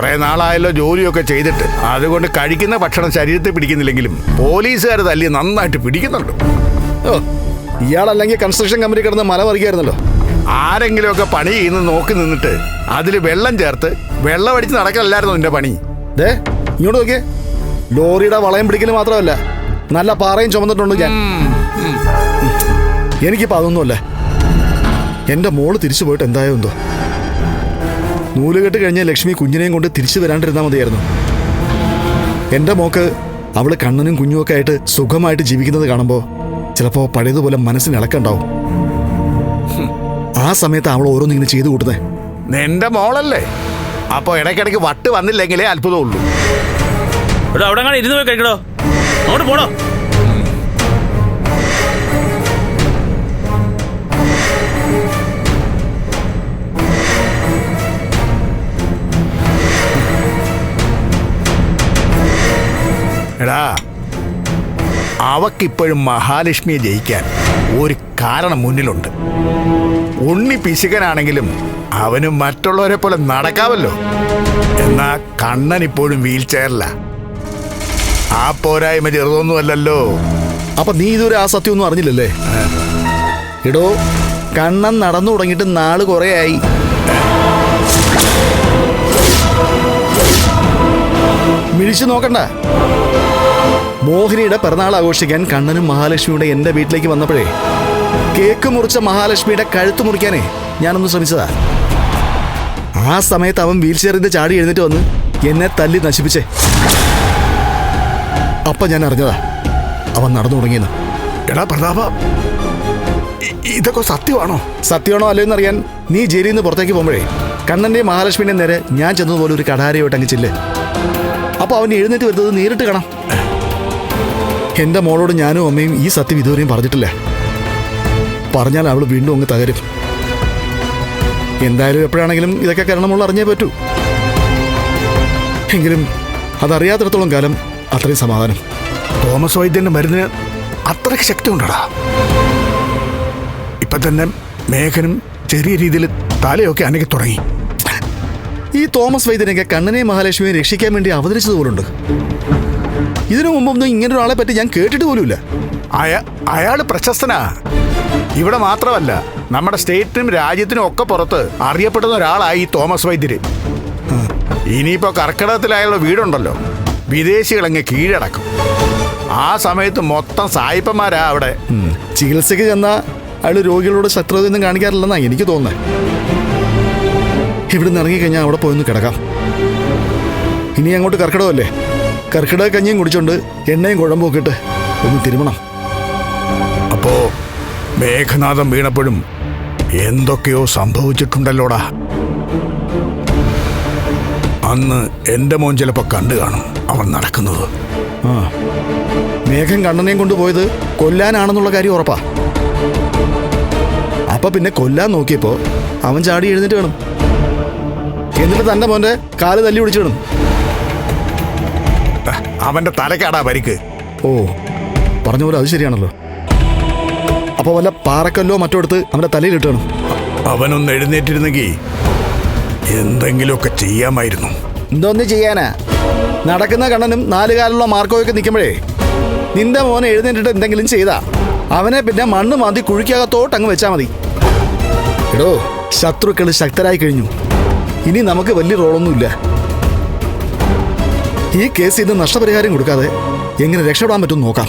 കുറെ നാളായല്ലോ ജോലിയൊക്കെ ചെയ്തിട്ട്. അതുകൊണ്ട് കഴിക്കുന്ന ഭക്ഷണം ശരീരത്തിൽ പിടിക്കുന്നില്ലെങ്കിലും പോലീസുകാർ തല്ലി നന്നായിട്ട് പിടിക്കുന്നുണ്ട്. ഓ, ഇയാളല്ലെങ്കിൽ കൺസ്ട്രക്ഷൻ കമ്പനി കിടന്ന് മല മറിക്കായിരുന്നല്ലോ. ആരെങ്കിലുമൊക്കെ പണി ചെയ്യുന്ന നോക്കി നിന്നിട്ട് അതിൽ വെള്ളം ചേർത്ത് വെള്ളം അടിച്ച് നടക്കല്ലായിരുന്നു നിന്റെ പണി. ദേ ഇങ്ങോട്ട് നോക്കിയേ, ലോറിയുടെ വളയം പിടിക്കൽ മാത്രമല്ല, നല്ല പാറയും ചുമന്നിട്ടുണ്ട് ഞാൻ. എനിക്കിപ്പോൾ അതൊന്നുമല്ല. എൻ്റെ മോള് തിരിച്ചു പോയിട്ട് എന്തായോ എന്തോ. നൂലുകെട്ട് കഴിഞ്ഞ ലക്ഷ്മി കുഞ്ഞിനെയും കൊണ്ട് തിരിച്ചു വരാണ്ടിരുന്നാൽ മതിയായിരുന്നു. എൻ്റെ മോക്ക് അവള് കണ്ണനും കുഞ്ഞുമൊക്കെ ആയിട്ട് സുഖമായിട്ട് ജീവിക്കുന്നത് കാണുമ്പോൾ ചിലപ്പോൾ പഴയതുപോലെ മനസ്സിന് ഇളക്കുണ്ടാവും. ആ സമയത്ത് അവൾ ഓരോന്നിങ്ങനെ ചെയ്തു കൂട്ടുന്നേ. നിന്റെ മോളല്ലേ, അപ്പൊ ഇടയ്ക്കിടയ്ക്ക് വട്ട് വന്നില്ലെങ്കിലേ അത്ഭുതമുള്ളൂ. അവിടെ അങ്ങനെ ഇരുന്ന് പോയി കഴിക്കടോ, അങ്ങോട്ട് പോടോ. എടാ, അവക്കിപ്പോഴും മഹാലക്ഷ്മിയെ ജയിക്കാൻ ഒരു കാരണം മുന്നിലുണ്ട്. ഉണ്ണി പിശുക്കനാണെങ്കിലും അവനും മറ്റുള്ളവരെ പോലെ നടക്കാമല്ലോ. എന്നാ കണ്ണൻ ഇപ്പോഴും വീൽ ചെയറില്ല. ആ പോരായ്മ ചെറുതൊന്നുമല്ലല്ലോ. അപ്പൊ നീ ഇതുവരെ ആ സത്യമൊന്നും അറിഞ്ഞില്ലല്ലേ? എടോ, കണ്ണൻ നടന്നു തുടങ്ങിയിട്ട് നാള് കുറേ ആയി. മിഴിച്ചു നോക്കണ്ട. മോഹിനിയുടെ പിറന്നാൾ ആഘോഷിക്കാൻ കണ്ണനും മഹാലക്ഷ്മിയുടെ എൻ്റെ വീട്ടിലേക്ക് വന്നപ്പോഴേ കേക്ക് മുറിച്ച മഹാലക്ഷ്മിയുടെ കഴുത്ത് മുറിക്കാനേ ഞാനൊന്ന് ശ്രമിച്ചതാ. ആ സമയത്ത് അവൻ വീൽ ചെയറിന്റെ ചാടി എഴുന്നേറ്റ് വന്ന് എന്നെ തല്ലി നശിപ്പിച്ചേ. അപ്പൊ ഞാൻ അറിഞ്ഞതാ അവൻ നടന്നു തുടങ്ങിയെന്ന്. എടാ പ്രതാപ, ഇതൊക്കെ സത്യമാണോ? സത്യമാണോ അല്ലയെന്ന് അറിയാൻ നീ ജയിലിൽ നിന്ന് പുറത്തേക്ക് പോകുമ്പോഴേ കണ്ണന്റെയും മഹാലക്ഷ്മിയുടെ നേരെ ഞാൻ ചെന്നതുപോലെ ഒരു കടാരയോട്ട് അങ്ങ് ചെല്ല്. അപ്പൊ അവൻ എഴുന്നേറ്റ് വരുന്നത് നേരിട്ട് കാണാം. എന്റെ മോളോട് ഞാനും അമ്മയും ഈ സത്യം ഇതുവരെയും പറഞ്ഞിട്ടില്ല. പറഞ്ഞാൽ അവൾ വീണ്ടും അങ്ങ് തകരും. എന്തായാലും എപ്പോഴാണെങ്കിലും ഇതൊക്കെ കരണമുള്ള അറിഞ്ഞേ പറ്റൂ. എങ്കിലും അതറിയാത്തിടത്തോളം കാലം അത്രയും സമാധാനം. തോമസ് വൈദ്യന്റെ മരുന്നിന് അത്രയ്ക്ക് ശക്തി ഉണ്ടടാ. ഇപ്പൊ തന്നെ മേഘനും ചെറിയ രീതിയിൽ തലയൊക്കെ അനക്കി തുടങ്ങി. ഈ തോമസ് വൈദ്യനൊക്കെ കണ്ണനെയും മഹാലക്ഷ്മിയെ രക്ഷിക്കാൻ വേണ്ടി അവതരിച്ചതുപോലുണ്ട്. ഇതിനു മുമ്പൊന്നും ഇങ്ങനൊരാളെ പറ്റി ഞാൻ കേട്ടിട്ട് പോലുമില്ല. അയാള് പ്രശസ്തനാ. ഇവിടെ മാത്രമല്ല, നമ്മുടെ സ്റ്റേറ്റിനും രാജ്യത്തിനും ഒക്കെ പുറത്ത് അറിയപ്പെടുന്ന ഒരാളായി തോമസ് വൈദ്യര്. ഇനിയിപ്പോ കർക്കിടകത്തിലായുള്ള വീടുണ്ടല്ലോ, വിദേശികളങ്ങ് കീഴടക്കും. ആ സമയത്ത് മൊത്തം സായിപ്പന്മാരാ അവിടെ. ചികിത്സയ്ക്ക് ചെന്ന അയാൾ രോഗികളോട് ശത്രുതയൊന്നും കാണിക്കാറില്ലെന്നാ എനിക്ക് തോന്നുന്നത്. ഇവിടുന്ന് ഇറങ്ങിക്കഴിഞ്ഞാൽ അവിടെ പോയൊന്ന് കിടക്കാം. ഇനി അങ്ങോട്ട് കർക്കിടകമല്ലേ, കർക്കിടക കഞ്ഞിയും കുടിച്ചോണ്ട് എണ്ണയും കുഴമ്പൊക്കെ ഇട്ട് ഒന്ന് തിരുമണം. അപ്പോ മേഘനാഥം വീണപ്പോഴും എന്തൊക്കെയോ സംഭവിച്ചിട്ടുണ്ടല്ലോടാ. അന്ന് എന്റെ മോൻ ചിലപ്പോ കണ്ടു കാണും അവൻ നടക്കുന്നത്. ആ, മേഘം കണ്ണനെയും കൊണ്ടുപോയത് കൊല്ലാനാണെന്നുള്ള കാര്യം ഉറപ്പാ. അപ്പൊ പിന്നെ കൊല്ലാൻ നോക്കിയപ്പോ അവൻ ചാടി എഴുന്നേറ്റ് വേണം. എന്നിട്ട് തന്റെ മോന്റെ കാല് തല്ലി പിടിച്ചു വേണം. അവന്റെ തലക്കാടാ പരിക്ക്. ഓ, പറഞ്ഞ പോലെ അത് ശരിയാണല്ലോ. അപ്പൊ വല്ല പാറക്കല്ലോ മറ്റോ എടുത്ത് അവന്റെ തലയിൽ ഇട്ടണം. അവനൊന്ന് എഴുന്നേറ്റിരുന്നെങ്കിൽ എന്തെങ്കിലുമൊക്കെ ചെയ്യാമായിരുന്നു. എന്തോന്ന് ചെയ്യാനാ? നടക്കുന്ന കണ്ണനും നാലുകാലുള്ള മാർക്കോയൊക്കെ നിൽക്കുമ്പോഴേ നിന്റെ മോനെ എഴുന്നേറ്റിട്ട് എന്തെങ്കിലും ചെയ്താ അവനെ പിന്നെ മണ്ണ് മാന്തി കുഴിക്കകത്തോട്ട് അങ്ങ് വെച്ചാൽ മതി. എടോ, ശത്രുക്കൾ ശക്തരായി കഴിഞ്ഞു. ഇനി നമുക്ക് വലിയ റോളൊന്നുമില്ല. ഈ കേസിൽ നിന്ന് നഷ്ടപരിഹാരം കൊടുക്കാതെ എങ്ങനെ രക്ഷപ്പെടാൻ പറ്റും നോക്കാം.